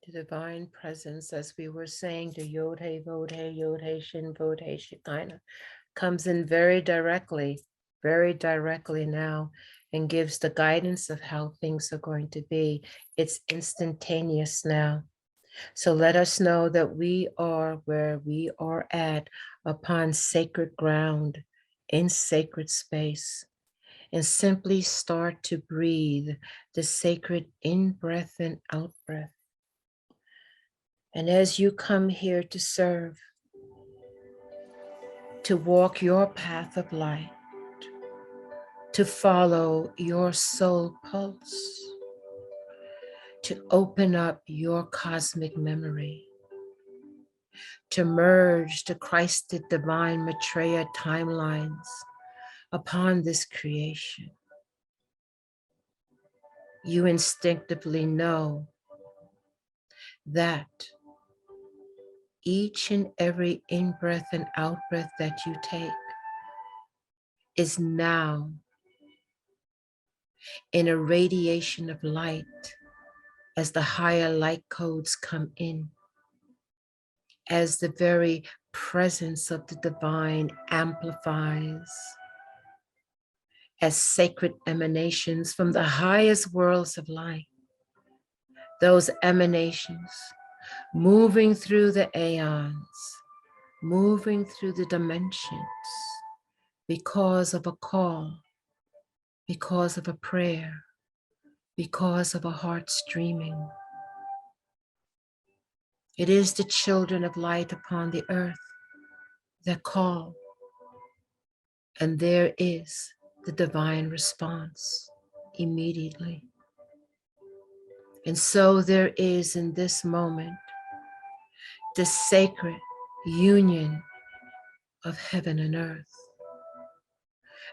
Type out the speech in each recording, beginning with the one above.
The divine presence, as we were saying, the Yod He Vod He Yod He Shin Vod He Shekinah, comes in very directly now, and gives the guidance of how things are going to be. It's instantaneous now. So let us know that we are where we are at, upon sacred ground, in sacred space, and simply start to breathe the sacred in-breath and out-breath. And as you come here to serve, to walk your path of light, to follow your soul pulse, to open up your cosmic memory, to merge the Christed divine Maitreya timelines upon this creation. You instinctively know that each and every in-breath and out-breath that you take is now in a radiation of light as the higher light codes come in, as the very presence of the divine amplifies, as sacred emanations from the highest worlds of light, those emanations moving through the aeons, moving through the dimensions, because of a call, because of a prayer, because of a heart streaming. It is the children of light upon the earth that call, and there is the divine response immediately. And so there is in this moment the sacred union of heaven and earth.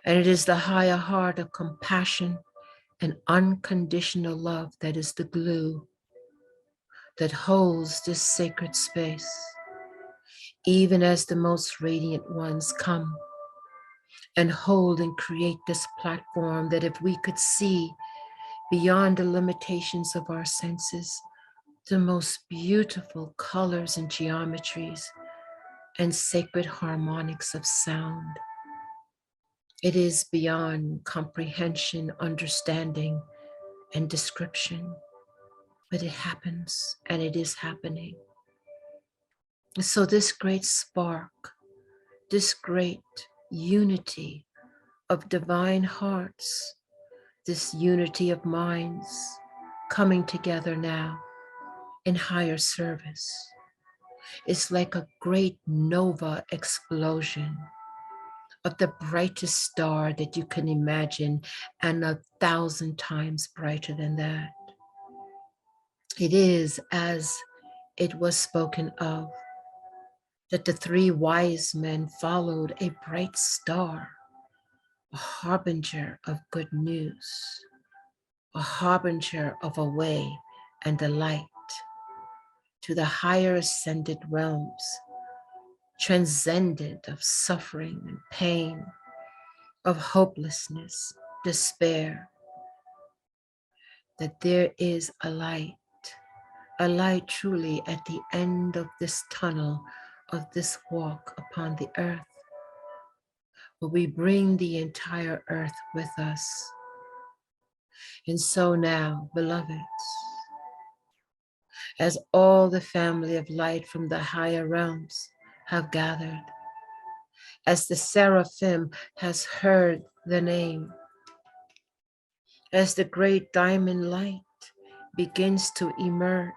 And it is the higher heart of compassion and unconditional love that is the glue that holds this sacred space, even as the most radiant ones come and hold and create this platform that if we could see beyond the limitations of our senses, the most beautiful colors and geometries and sacred harmonics of sound. It is beyond comprehension, understanding, and description, but it happens and it is happening. And so this great spark, this great unity of divine hearts, this unity of minds coming together now in higher service, is like a great nova explosion of the brightest star that you can imagine, and 1,000 times brighter than that. It is as it was spoken of, that the three wise men followed a bright star, a harbinger of good news, a harbinger of a way and a light to the higher ascended realms, transcendent of suffering and pain, of hopelessness, despair, that there is a light truly at the end of this tunnel, of this walk upon the earth, where we bring the entire earth with us. And so now, beloveds, as all the family of light from the higher realms have gathered, as the seraphim has heard the name, as the great diamond light begins to emerge,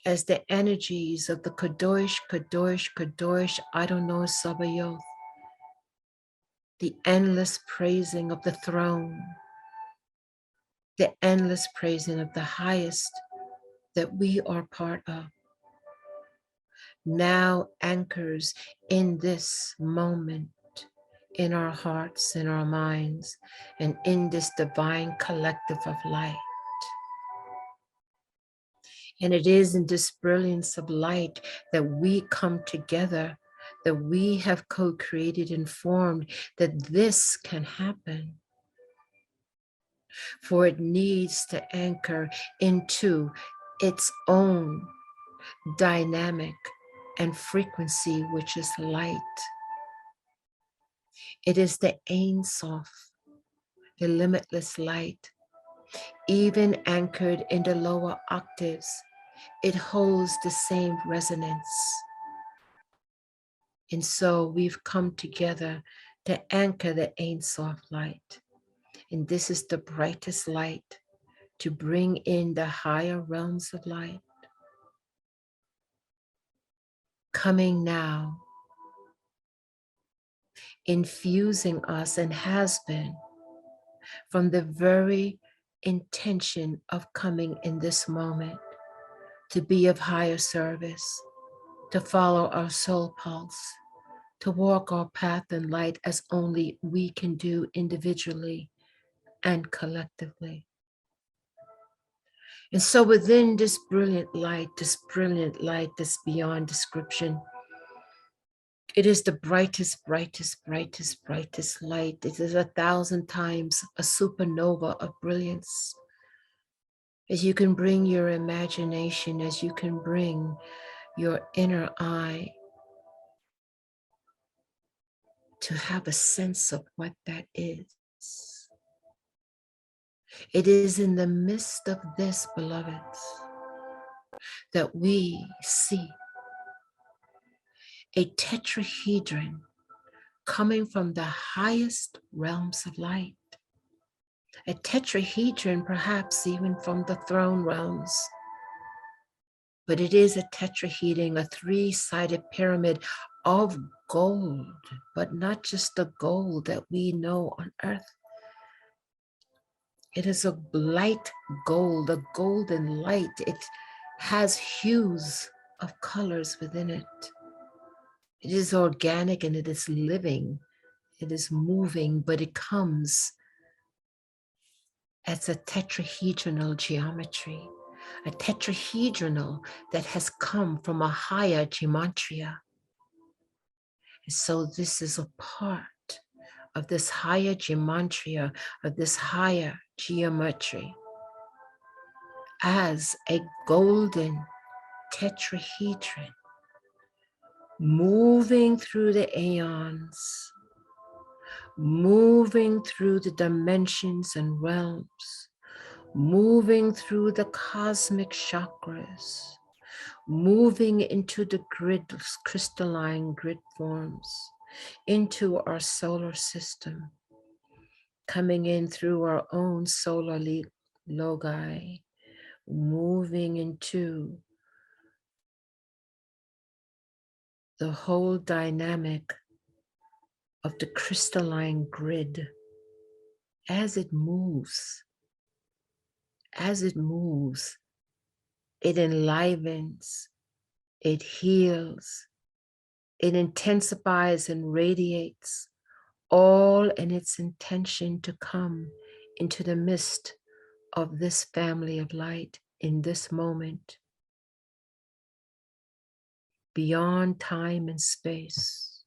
as the energies of the Kadosh, Kadosh, Kadosh, Adonai Sabaoth, the endless praising of the throne, the endless praising of the highest that we are part of, now anchors in this moment, in our hearts, in our minds, and in this divine collective of light. And it is in this brilliance of light that we come together, that we have co-created and formed, that this can happen. For it needs to anchor into its own dynamic and frequency, which is light. It is the Ein Sof, the limitless light. Even anchored in the lower octaves, it holds the same resonance. And so we've come together to anchor the Ein Sof light. And this is the brightest light to bring in the higher realms of light. Coming now, infusing us, and has been from the very intention of coming in this moment to be of higher service, to follow our soul pulse, to walk our path in light as only we can do individually and collectively. And so within this brilliant light that's beyond description, it is the brightest, brightest, brightest, brightest light. It is 1,000 times a supernova of brilliance. As you can bring your imagination, as you can bring your inner eye to have a sense of what that is. It is in the midst of this, beloveds, that we see a tetrahedron coming from the highest realms of light. A tetrahedron, perhaps even from the throne realms. But it is a tetrahedron, a three-sided pyramid of gold, but not just the gold that we know on earth. It is a light gold, a golden light. It has hues of colors within it. It is organic and it is living. It is moving, but it comes as a tetrahedral geometry, a tetrahedral that has come from a higher gematria. And so this is a part of this higher gematria, of this higher geometry, as a golden tetrahedron moving through the aeons, moving through the dimensions and realms, moving through the cosmic chakras, moving into the crystalline grid forms, into our solar system, coming in through our own solar logi, moving into the whole dynamic of the crystalline grid. As it moves, it enlivens, it heals, it intensifies and radiates, all in its intention to come into the midst of this family of light in this moment, beyond time and space,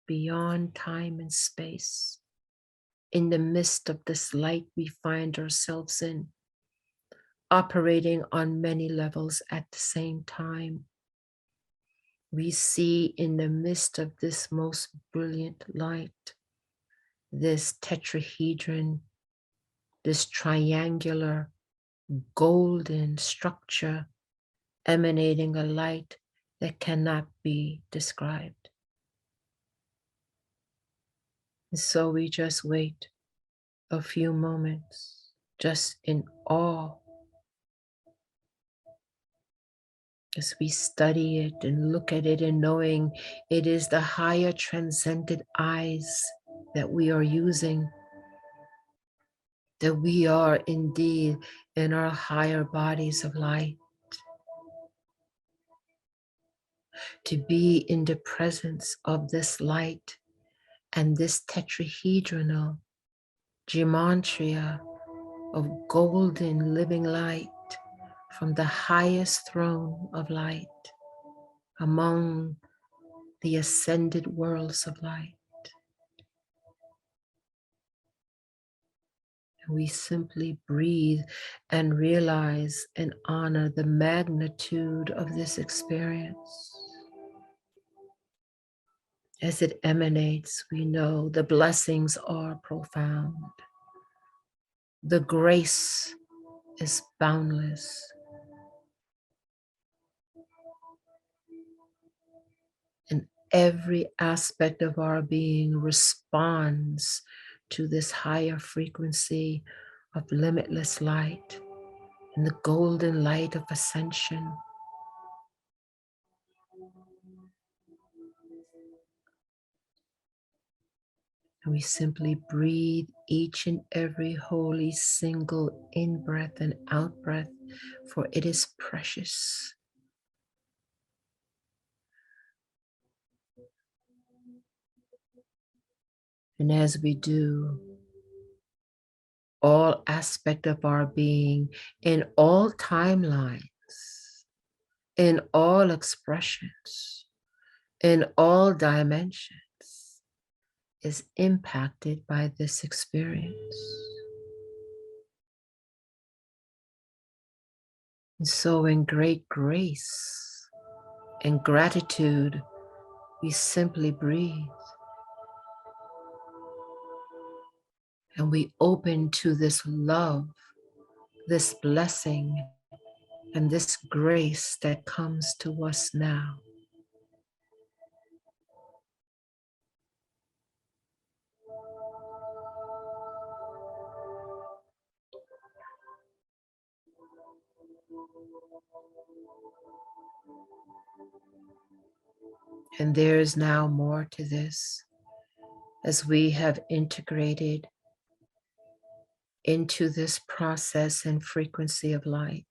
beyond time and space. In the midst of this light we find ourselves in, operating on many levels at the same time. We see in the midst of this most brilliant light, this tetrahedron, this triangular golden structure emanating a light that cannot be described. And so we just wait a few moments, just in awe, as we study it and look at it, and knowing it is the higher transcendent eyes that we are using, that we are indeed in our higher bodies of light, to be in the presence of this light and this tetrahedral gematria of golden living light from the highest throne of light among the ascended worlds of light. We simply breathe and realize and honor the magnitude of this experience. As it emanates, we know the blessings are profound. The grace is boundless. And every aspect of our being responds to this higher frequency of limitless light and the golden light of ascension. And we simply breathe each and every holy single in-breath and out-breath, for it is precious. And as we do, all aspect of our being in all timelines, in all expressions, in all dimensions, is impacted by this experience. And so in great grace and gratitude, we simply breathe and we open to this love, this blessing, and this grace that comes to us now. And there is now more to this as we have integrated into this process and frequency of light.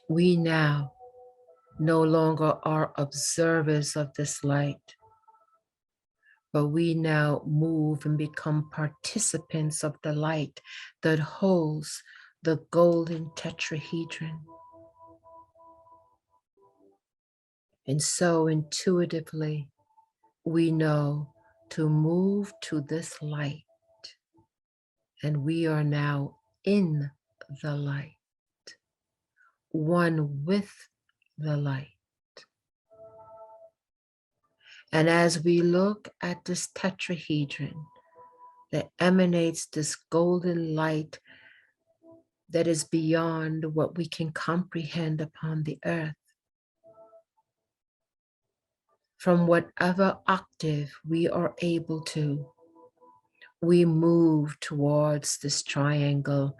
We now no longer are observers of this light, but we now move and become participants of the light that holds the golden tetrahedron. And so intuitively, we know to move to this light, and we are now in the light, one with the light. And as we look at this tetrahedron that emanates this golden light that is beyond what we can comprehend upon the earth, from whatever octave we are able to, we move towards this triangle,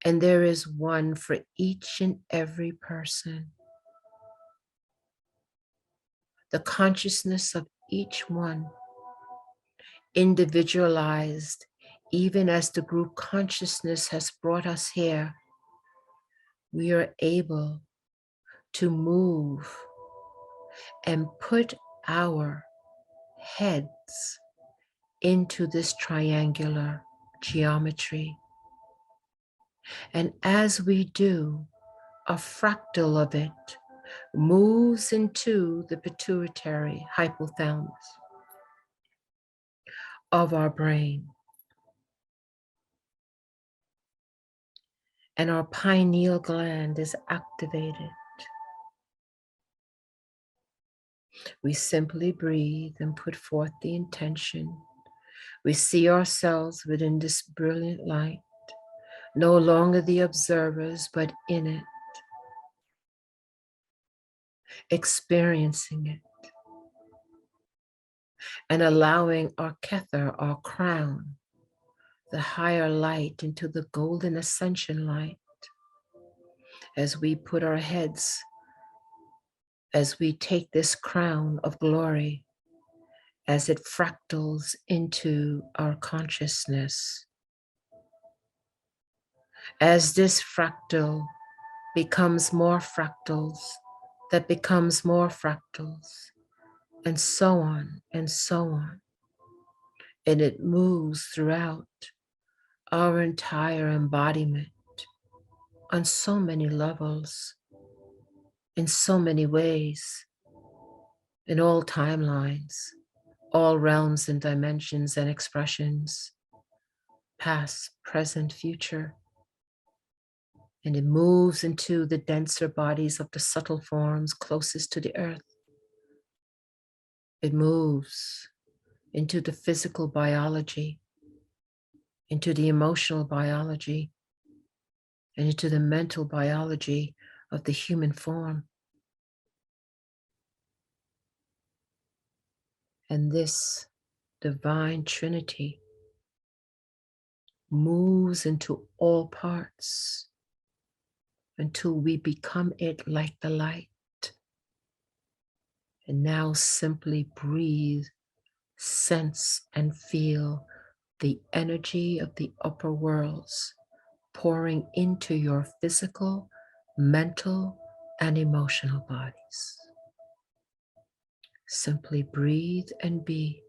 and there is one for each and every person. The consciousness of each one, individualized, even as the group consciousness has brought us here, we are able to move and put our heads into this triangular geometry. And as we do, a fractal of it moves into the pituitary hypothalamus of our brain. And our pineal gland is activated. We simply breathe and put forth the intention. We see ourselves within this brilliant light, no longer the observers, but in it, experiencing it, and allowing our kether, our crown, the higher light into the golden ascension light as we put our heads, as we take this crown of glory, as it fractals into our consciousness. As this fractal becomes more fractals, that becomes more fractals, and so on and so on. And it moves throughout our entire embodiment on so many levels, in so many ways, in all timelines. all realms and dimensions and expressions, past, present, future, and it moves into the denser bodies of the subtle forms closest to the earth. It moves into the physical biology, into the emotional biology, and into the mental biology of the human form. And this divine Trinity moves into all parts until we become it like the light. And now simply breathe, sense, and feel the energy of the upper worlds pouring into your physical, mental, and emotional bodies. Simply breathe and be.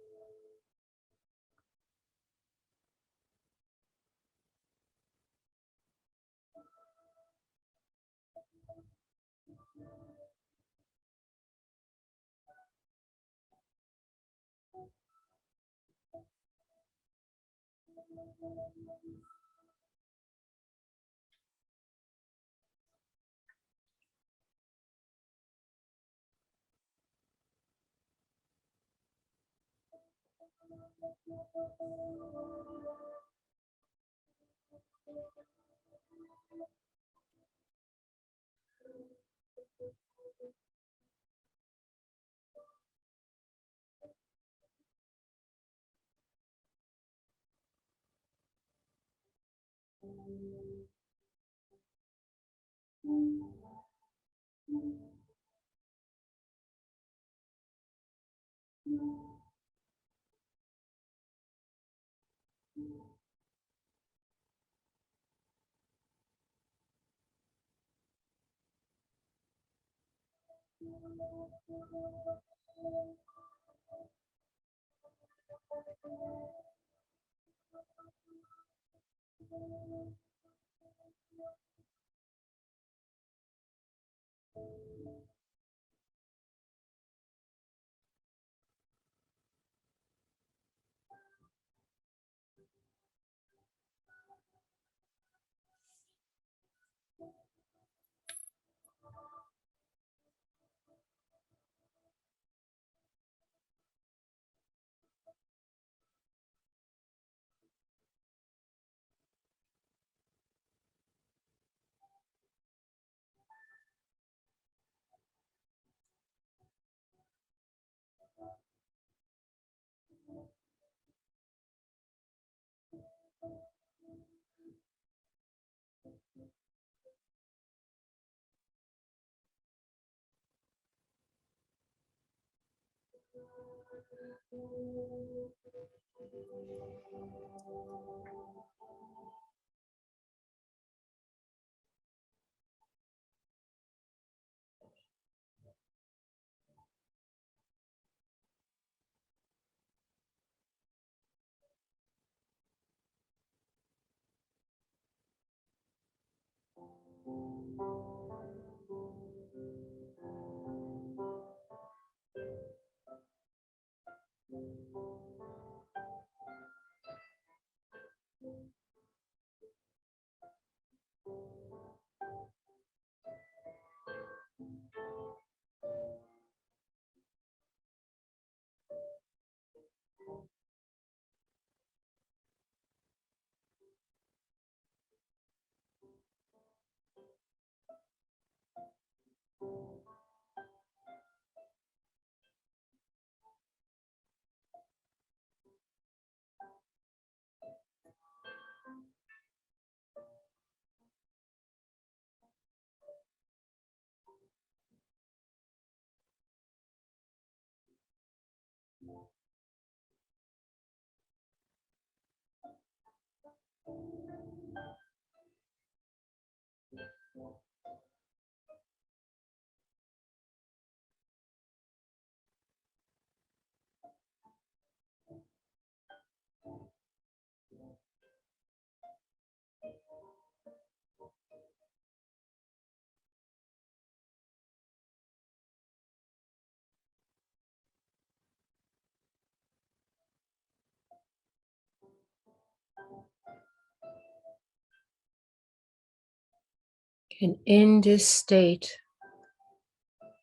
And in this state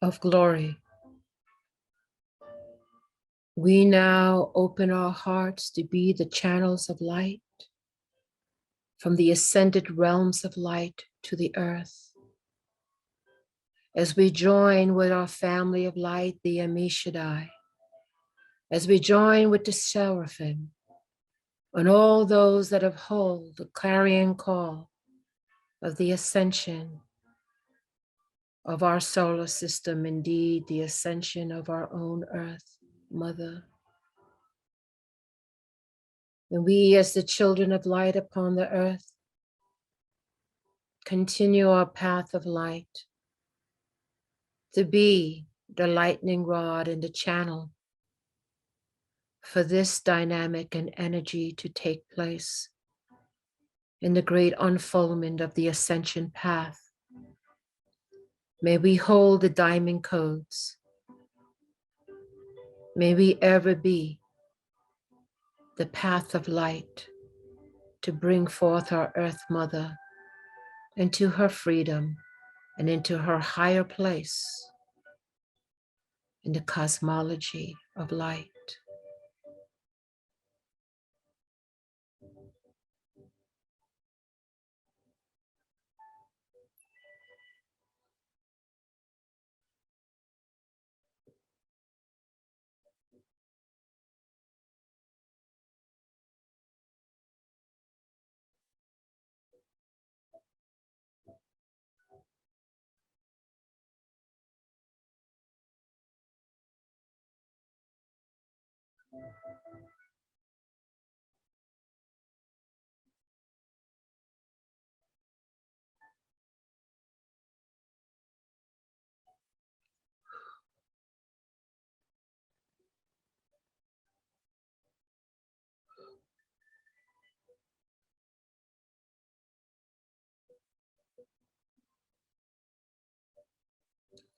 of glory, we now open our hearts to be the channels of light from the ascended realms of light to the earth. As we join with our family of light, the Amishadai, as we join with the seraphim and all those that have heard the clarion call of the ascension of our solar system, indeed the ascension of our own earth, Mother. And we, as the children of light upon the earth, continue our path of light to be the lightning rod and the channel for this dynamic and energy to take place in the great unfoldment of the ascension path. May we hold the diamond codes. May we ever be the path of light to bring forth our Earth Mother into her freedom and into her higher place in the cosmology of light.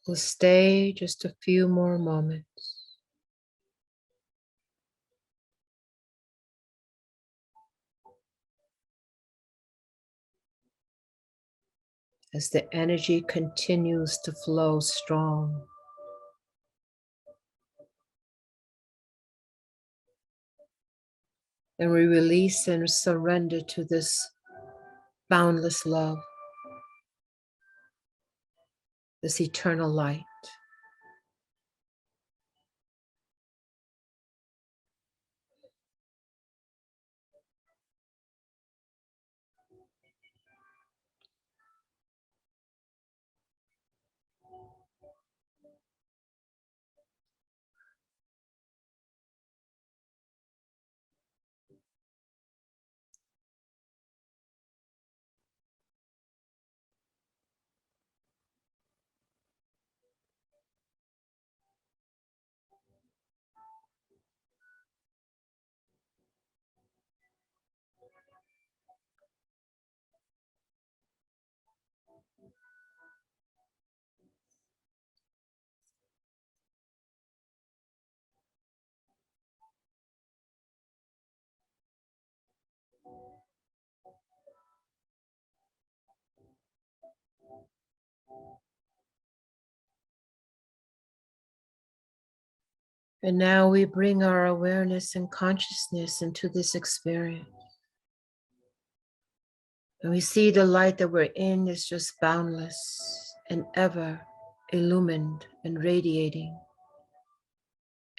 We'll stay just a few more moments. As the energy continues to flow strong. And we release and surrender to this boundless love, this eternal light. And now we bring our awareness and consciousness into this experience. And we see the light that we're in is just boundless and ever illumined and radiating.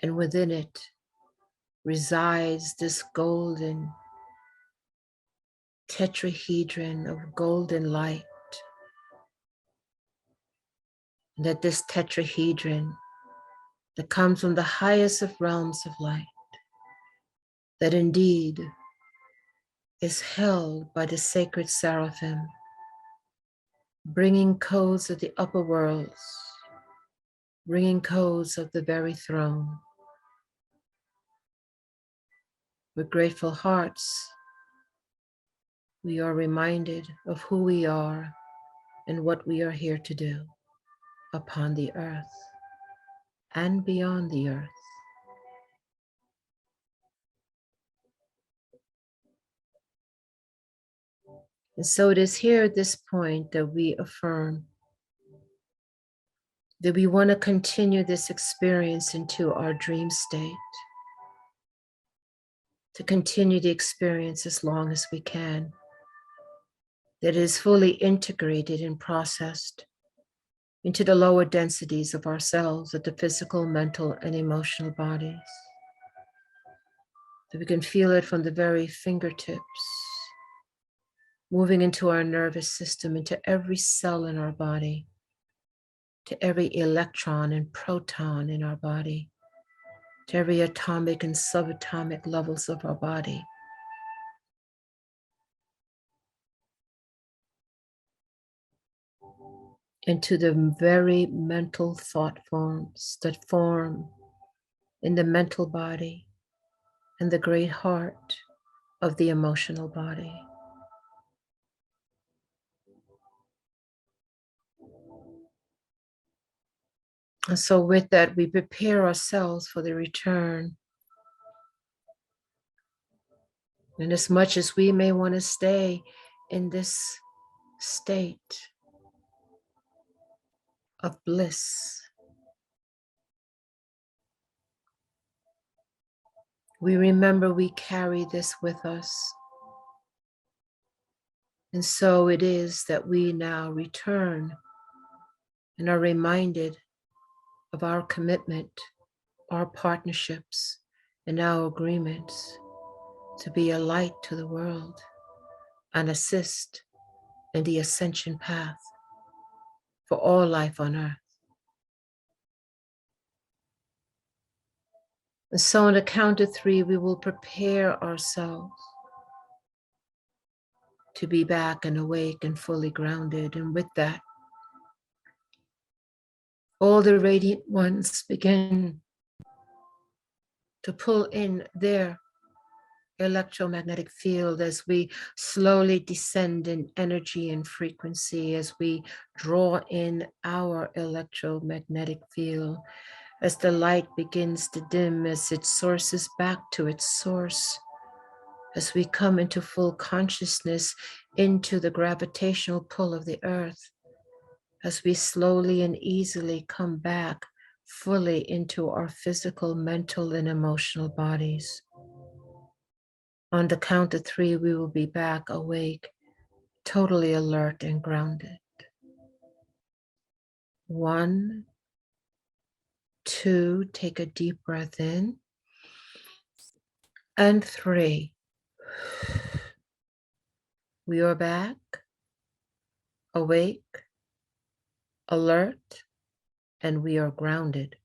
And within it resides this golden tetrahedron of golden light. And that this tetrahedron that comes from the highest of realms of light, that indeed is held by the sacred seraphim, bringing codes of the upper worlds, bringing codes of the very throne. With grateful hearts, we are reminded of who we are and what we are here to do upon the earth and beyond the earth. And so it is here at this point that we affirm that we want to continue this experience into our dream state, to continue the experience as long as we can, that it is fully integrated and processed into the lower densities of ourselves, of the physical, mental, and emotional bodies. That we can feel it from the very fingertips, moving into our nervous system, into every cell in our body, to every electron and proton in our body, to every atomic and subatomic levels of our body. Into the very mental thought forms that form in the mental body and the great heart of the emotional body. And so with that, we prepare ourselves for the return. And as much as we may want to stay in this state of bliss, we remember we carry this with us. And so it is that we now return and are reminded of our commitment, our partnerships, and our agreements to be a light to the world and assist in the ascension path for all life on earth. And so on the count of 3, we will prepare ourselves to be back and awake and fully grounded. And with that, all the radiant ones begin to pull in their electromagnetic field as we slowly descend in energy and frequency, as we draw in our electromagnetic field, as the light begins to dim, as it sources back to its source, as we come into full consciousness into the gravitational pull of the earth, as we slowly and easily come back fully into our physical, mental, and emotional bodies. On the count of 3, we will be back awake, totally alert and grounded. 1, 2, take a deep breath in. And 3, we are back, awake, alert, and we are grounded.